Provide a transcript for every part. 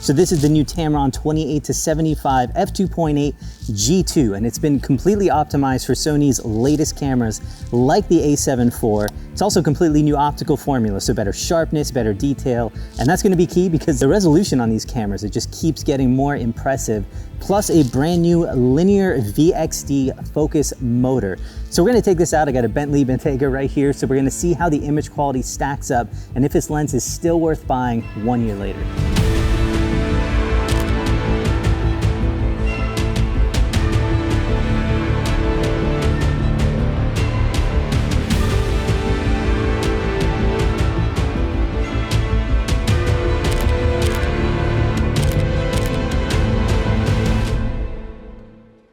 So this is the new Tamron 28-75 F2.8 G2, and it's been completely optimized for Sony's latest cameras like the a7 IV. It's also completely new optical formula, so better sharpness, better detail, and that's gonna be key because the resolution on these cameras, it just keeps getting more impressive, plus a brand new linear VXD focus motor. So we're gonna take this out. I got a Bentley Bentayga right here, so we're gonna see how the image quality stacks up and if this lens is still worth buying 1 year later.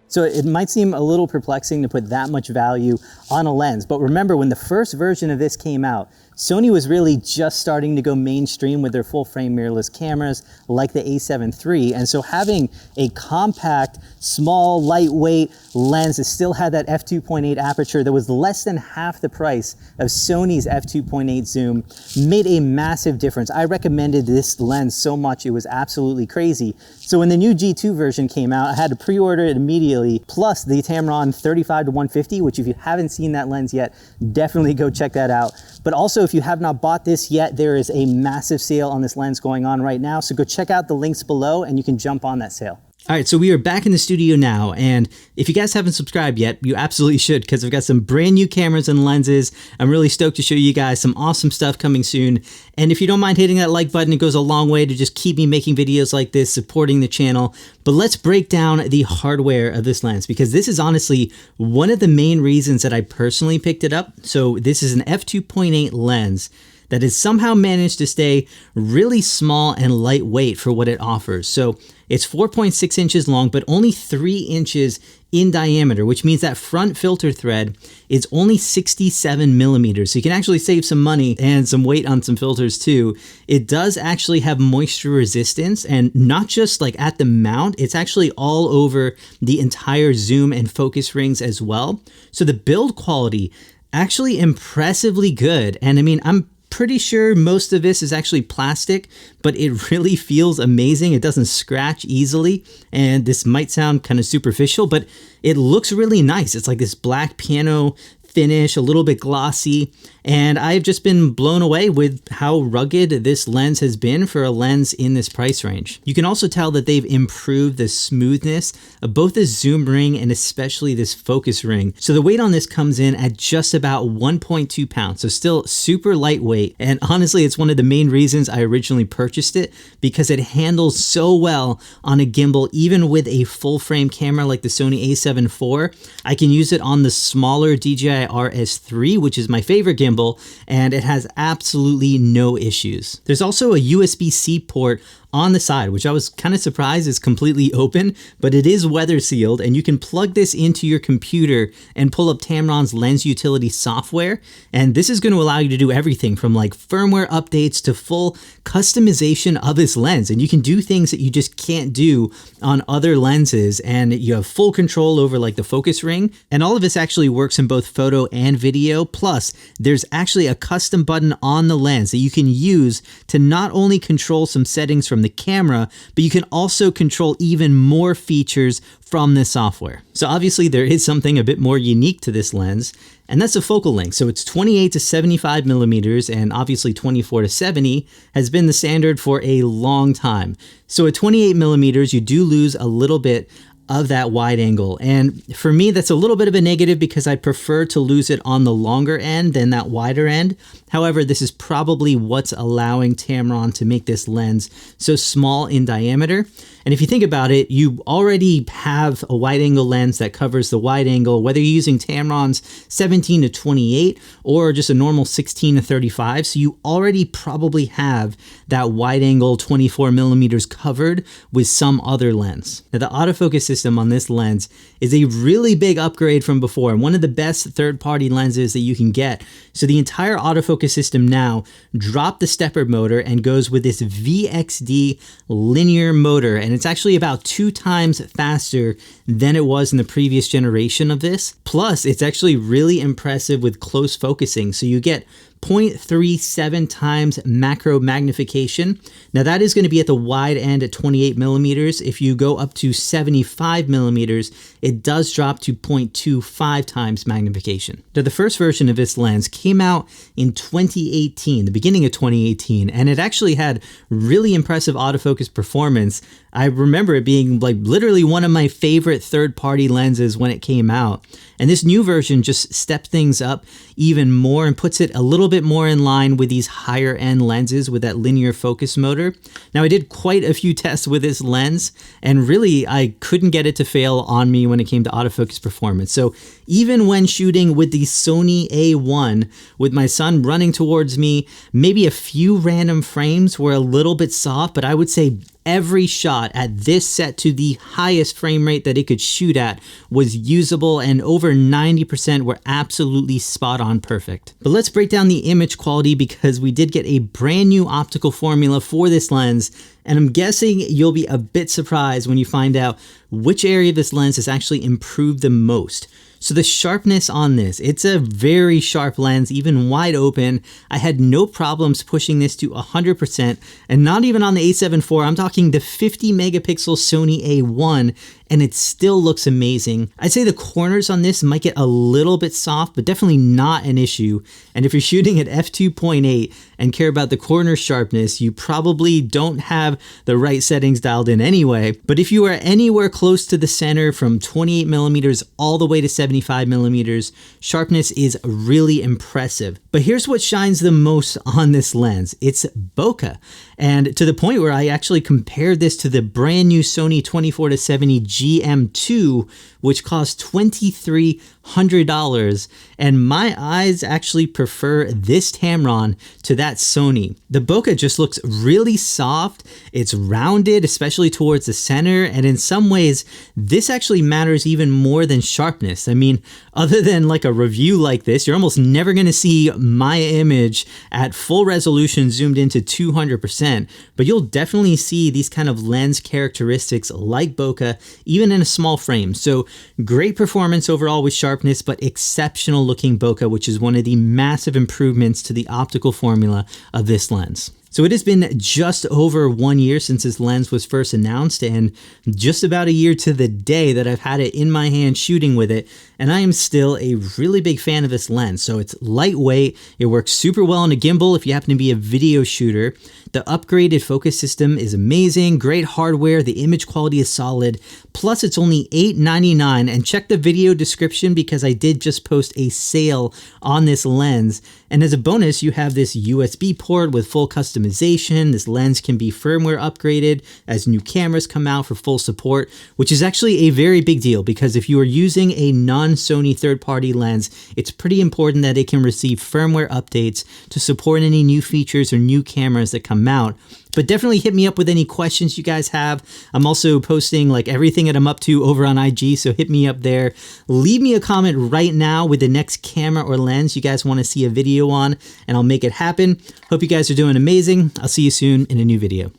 So it might seem a little perplexing to put that much value on a lens, but remember when the first version of this came out, Sony was really just starting to go mainstream with their full frame mirrorless cameras like the a7 III, and so having a compact, small, lightweight lens that still had that f2.8 aperture that was less than half the price of Sony's f2.8 zoom made a massive difference. I recommended this lens so much, it was absolutely crazy. So when the new G2 version came out, I had to pre-order it immediately, plus the Tamron 35-150, which if you haven't seen that lens yet, definitely go check that out. But also, if you have not bought this yet, there is a massive sale on this lens going on right now. So go check out the links below and you can jump on that sale. All right, so we are back in the studio now, and if you guys haven't subscribed yet, you absolutely should, because I've got some brand new cameras and lenses. I'm really stoked to show you guys some awesome stuff coming soon. And if you don't mind hitting that like button, it goes a long way to just keep me making videos like this, supporting the channel. But let's break down the hardware of this lens, because this is honestly one of the main reasons that I personally picked it up. So this is an f2.8 lens that has somehow managed to stay really small and lightweight for what it offers. So it's 4.6 inches long, but only 3 inches in diameter, which means that front filter thread is only 67 millimeters. So you can actually save some money and some weight on some filters too. It does actually have moisture resistance, and not just like at the mount, it's actually all over the entire zoom and focus rings as well. So the build quality, actually impressively good. And I mean, I'm pretty sure most of this is actually plastic, but it really feels amazing. It doesn't scratch easily, and this might sound kind of superficial, but it looks really nice. It's like this black piano finish, a little bit glossy, and I've just been blown away with how rugged this lens has been for a lens in this price range. You can also tell that they've improved the smoothness of both the zoom ring and especially this focus ring. So the weight on this comes in at just about 1.2 pounds, so still super lightweight, and honestly it's one of the main reasons I originally purchased it, because it handles so well on a gimbal. Even with a full frame camera like the Sony a7 IV, I can use it on the smaller DJI RS3, which is my favorite gimbal, and it has absolutely no issues. There's also a USB-C port on the side, which I was kind of surprised is completely open, but it is weather sealed, and you can plug this into your computer and pull up Tamron's lens utility software. And this is going to allow you to do everything from like firmware updates to full customization of this lens. And you can do things that you just can't do on other lenses, and you have full control over like the focus ring. And all of this actually works in both photo and video. Plus, there's actually a custom button on the lens that you can use to not only control some settings from the camera, but you can also control even more features from this software. So obviously there is something a bit more unique to this lens, and that's the focal length. So it's 28-75 millimeters, and obviously 24-70 has been the standard for a long time. So at 28 millimeters, you do lose a little bit of that wide angle. And for me, that's a little bit of a negative because I prefer to lose it on the longer end than that wider end. However, this is probably what's allowing Tamron to make this lens so small in diameter. And if you think about it, you already have a wide angle lens that covers the wide angle, whether you're using Tamron's 17-28 or just a normal 16-35. So you already probably have that wide angle 24 millimeters covered with some other lens. Now the autofocus system on this lens is a really big upgrade from before, and one of the best third-party lenses that you can get. So the entire autofocus system now dropped the stepper motor and goes with this VXD linear motor, and it's actually about 2 times faster than it was in the previous generation of this. Plus, it's actually really impressive with close focusing, so you get 0.37 times macro magnification. Now that is going to be at the wide end at 28 millimeters. If you go up to 75 millimeters, it does drop to 0.25 times magnification. Now the first version of this lens came out in 2018, the beginning of 2018, and it actually had really impressive autofocus performance. I remember it being like literally one of my favorite third-party lenses when it came out. And this new version just steps things up even more and puts it a little bit more in line with these higher end lenses with that linear focus motor. Now I did quite a few tests with this lens and really I couldn't get it to fail on me when it came to autofocus performance. So even when shooting with the Sony A1 with my son running towards me, maybe a few random frames were a little bit soft, but I would say every shot at this set to the highest frame rate that it could shoot at was usable, and over 90% were absolutely spot on perfect. But let's break down the image quality because we did get a brand new optical formula for this lens, and I'm guessing you'll be a bit surprised when you find out which area of this lens has actually improved the most. So the sharpness on this, it's a very sharp lens, even wide open. I had no problems pushing this to 100%, and not even on the A7 IV, I'm talking the 50 megapixel Sony A1, and it still looks amazing. I'd say the corners on this might get a little bit soft, but definitely not an issue. And if you're shooting at f2.8 and care about the corner sharpness, you probably don't have the right settings dialed in anyway. But if you are anywhere close to the center from 28 millimeters all the way to 75 millimeters, sharpness is really impressive. But here's what shines the most on this lens. It's bokeh. And to the point where I actually compared this to the brand new Sony 24-70 GM2, which costs $2,300. And my eyes actually prefer this Tamron to that Sony. The bokeh just looks really soft. It's rounded, especially towards the center. And in some ways, this actually matters even more than sharpness. I mean, other than like a review like this, you're almost never going to see my image at full resolution zoomed into 200%, but you'll definitely see these kind of lens characteristics like bokeh, even in a small frame. So great performance overall with sharpness, but exceptional looking bokeh, which is one of the massive improvements to the optical formula of this lens. So it has been just over 1 year since this lens was first announced, and just about a year to the day that I've had it in my hand shooting with it, and I am still a really big fan of this lens. So it's lightweight, it works super well on a gimbal if you happen to be a video shooter. The upgraded focus system is amazing, great hardware, the image quality is solid, plus it's only $8.99, and check the video description because I did just post a sale on this lens. And as a bonus, you have this USB port with full customization. This lens can be firmware upgraded as new cameras come out for full support, which is actually a very big deal because if you are using a non-Sony third-party lens, it's pretty important that it can receive firmware updates to support any new features or new cameras that come out. But definitely hit me up with any questions you guys have. I'm also posting like everything that I'm up to over on IG, so hit me up there. Leave me a comment right now with the next camera or lens you guys want to see a video on, and I'll make it happen. Hope you guys are doing amazing. I'll see you soon in a new video.